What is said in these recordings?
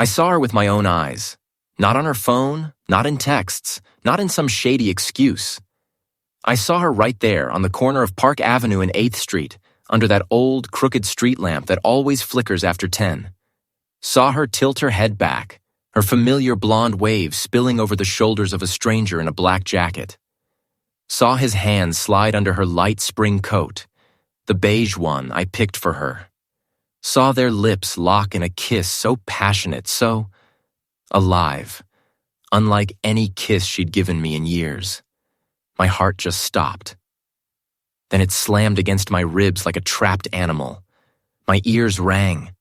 I saw her with my own eyes. Not on her phone, not in texts, not in some shady excuse. I saw her right there on the corner of Park Avenue and 8th Street, under that old, crooked street lamp that always flickers after 10. Saw her tilt her head back, her familiar blonde wave spilling over the shoulders of a stranger in a black jacket. Saw his hand slide under her light spring coat, the beige one I picked for her. Saw their lips lock in a kiss so passionate, so alive, unlike any kiss she'd given me in years. My heart just stopped. Then it slammed against my ribs like a trapped animal. My ears rang.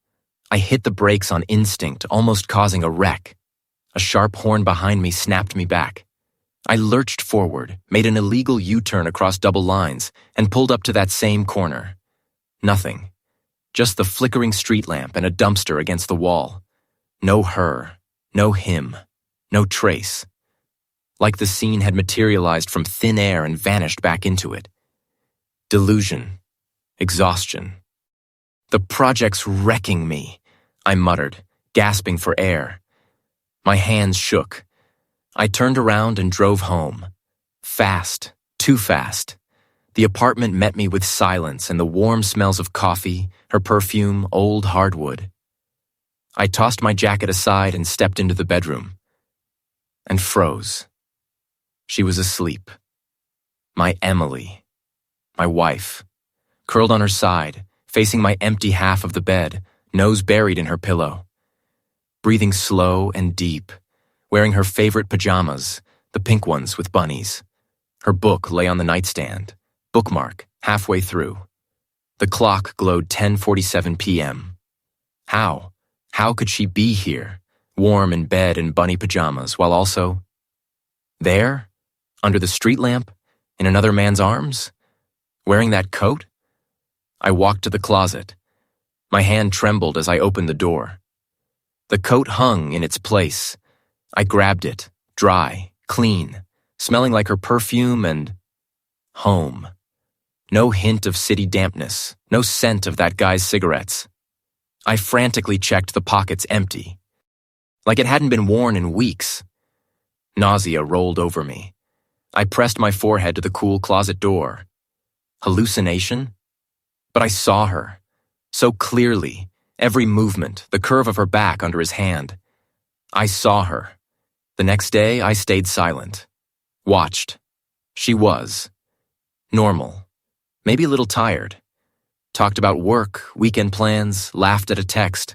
I hit the brakes on instinct, almost causing a wreck. A sharp horn behind me snapped me back. I lurched forward, made an illegal U-turn across double lines, and pulled up to that same corner. Nothing. Just the flickering street lamp and a dumpster against the wall. No her, no him, no trace. Like the scene had materialized from thin air and vanished back into it. Delusion. Exhaustion. "The project's wrecking me," I muttered, gasping for air. My hands shook. I turned around and drove home. Fast, too fast. The apartment met me with silence and the warm smells of coffee, her perfume, old hardwood. I tossed my jacket aside and stepped into the bedroom. And froze. She was asleep. My Emily. My wife. Curled on her side, facing my empty half of the bed, nose buried in her pillow. Breathing slow and deep, wearing her favorite pajamas, the pink ones with bunnies. Her book lay on the nightstand, bookmark halfway through. The clock glowed 10:47 p.m. How could she be here, warm in bed in bunny pajamas, while also there, under the street lamp, in another man's arms, wearing that coat? I walked to the closet. My hand trembled as I opened the door. The coat hung in its place. I grabbed it, dry, clean, smelling like her perfume and home. No hint of city dampness, no scent of that guy's cigarettes. I frantically checked the pockets empty, like it hadn't been worn in weeks. Nausea rolled over me. I pressed my forehead to the cool closet door. Hallucination? But I saw her, so clearly, every movement, the curve of her back under his hand. I saw her. The next day, I stayed silent. Watched. She was. Normal. Maybe a little tired. Talked about work, weekend plans, laughed at a text.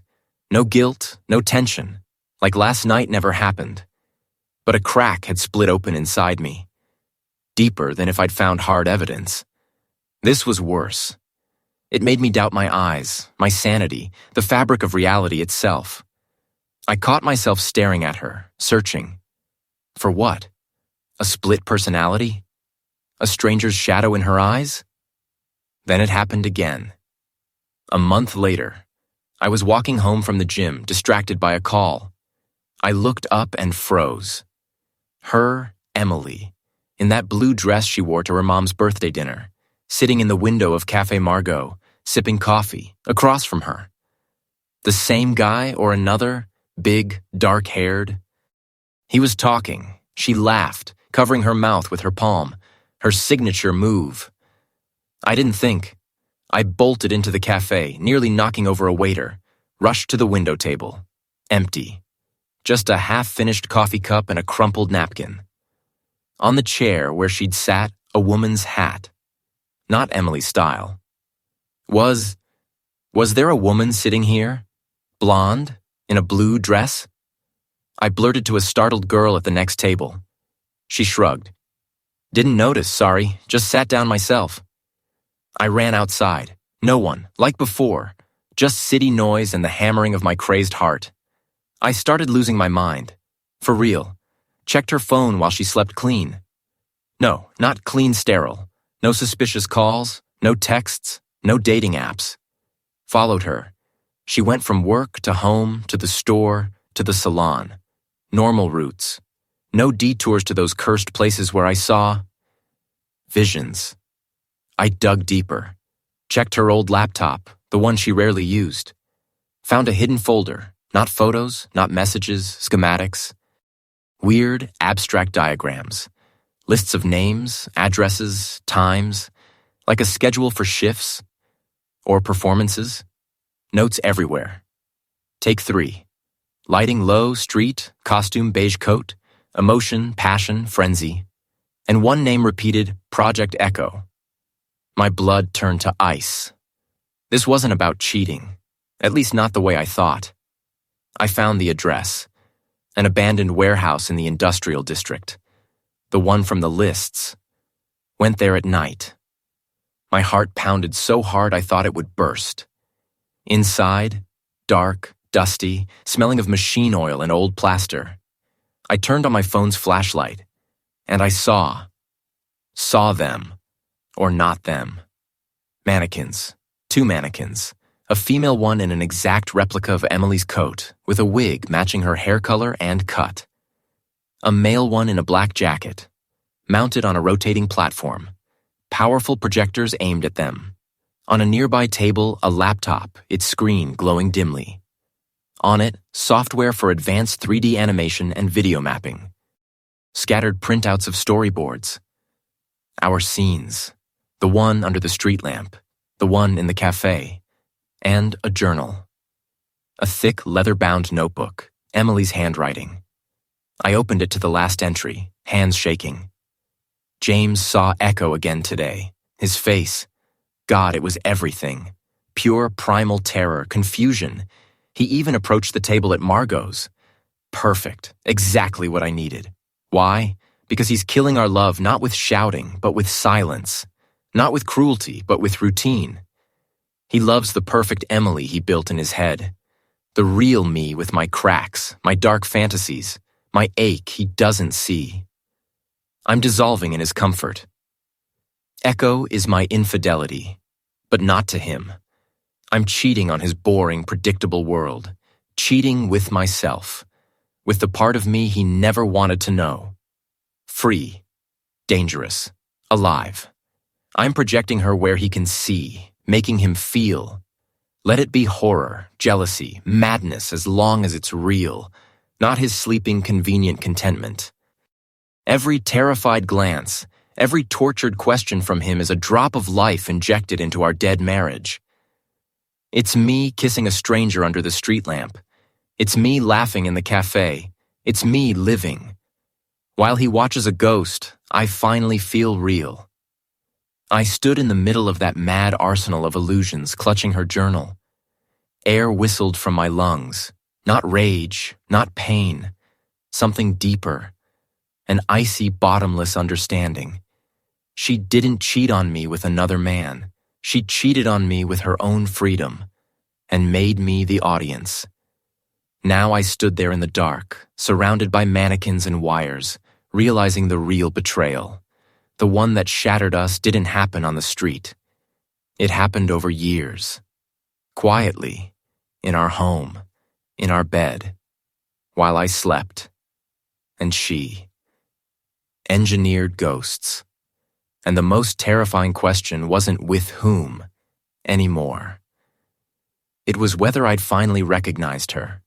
No guilt, no tension. Like last night never happened. But a crack had split open inside me. Deeper than if I'd found hard evidence. This was worse. It made me doubt my eyes, my sanity, the fabric of reality itself. I caught myself staring at her, searching. For what? A split personality? A stranger's shadow in her eyes? Then it happened again. A month later, I was walking home from the gym, distracted by a call. I looked up and froze. Her, Emily, in that blue dress she wore to her mom's birthday dinner, sitting in the window of Café Margot, sipping coffee, across from her. The same guy or another, big, dark-haired? He was talking. She laughed, covering her mouth with her palm, her signature move. I didn't think. I bolted into the cafe, nearly knocking over a waiter, rushed to the window table. Empty. Just a half-finished coffee cup and a crumpled napkin. On the chair where she'd sat, a woman's hat. Not Emily's style. Was there a woman sitting here? Blonde? In a blue dress? I blurted to a startled girl at the next table. She shrugged. Didn't notice, sorry, just sat down myself. I ran outside. No one, like before, just city noise and the hammering of my crazed heart. I started losing my mind. For real. Checked her phone while she slept clean. No, not clean sterile. No suspicious calls, no texts, no dating apps. Followed her. She went from work to home to the store to the salon. Normal routes. No detours to those cursed places where I saw visions. I dug deeper. Checked her old laptop, the one she rarely used. Found a hidden folder, Not photos, not messages, schematics. Weird, abstract diagrams. Lists of names, addresses, times, like a schedule for shifts or performances. Notes everywhere. Take 3. Lighting low, street, costume, beige coat, emotion, passion, frenzy. And one name repeated, Project Echo. My blood turned to ice. This wasn't about cheating, at least not the way I thought. I found the address, an abandoned warehouse in the industrial district, the one from the lists. Went there at night. My heart pounded so hard I thought it would burst. Inside, dark, dusty, smelling of machine oil and old plaster. I turned on my phone's flashlight, and I saw them, or not them. Mannequins, 2 mannequins, a female one in an exact replica of Emily's coat, with a wig matching her hair color and cut. A male one in a black jacket, mounted on a rotating platform, powerful projectors aimed at them. On a nearby table, a laptop, its screen glowing dimly. On it, software for advanced 3D animation and video mapping. Scattered printouts of storyboards. Our scenes. The one under the street lamp, the one in the cafe, and a journal. A thick, leather-bound notebook, Emily's handwriting. I opened it to the last entry, hands shaking. James saw Echo again today. His face. God, it was everything. Pure primal terror, confusion. He even approached the table at Margot's. Perfect. Exactly what I needed. Why? Because he's killing our love not with shouting, but with silence. Not with cruelty, but with routine. He loves the perfect Emily he built in his head. The real me with my cracks, my dark fantasies, my ache he doesn't see. I'm dissolving in his comfort. Echo is my infidelity, but not to him. I'm cheating on his boring, predictable world, cheating with myself, with the part of me he never wanted to know. Free, dangerous, alive. I'm projecting her where he can see, making him feel. Let it be horror, jealousy, madness as long as it's real, not his sleeping, convenient contentment. Every terrified glance, every tortured question from him is a drop of life injected into our dead marriage. It's me kissing a stranger under the street lamp. It's me laughing in the cafe. It's me living. While he watches a ghost, I finally feel real. I stood in the middle of that mad arsenal of illusions, clutching her journal. Air whistled from my lungs. Not rage, not pain. Something deeper. An icy, bottomless understanding. She didn't cheat on me with another man. She cheated on me with her own freedom, and made me the audience. Now I stood there in the dark, surrounded by mannequins and wires, realizing the real betrayal. The one that shattered us didn't happen on the street. It happened over years. Quietly, in our home, in our bed, while I slept. And she. Engineered ghosts. And the most terrifying question wasn't with whom anymore. It was whether I'd finally recognized her.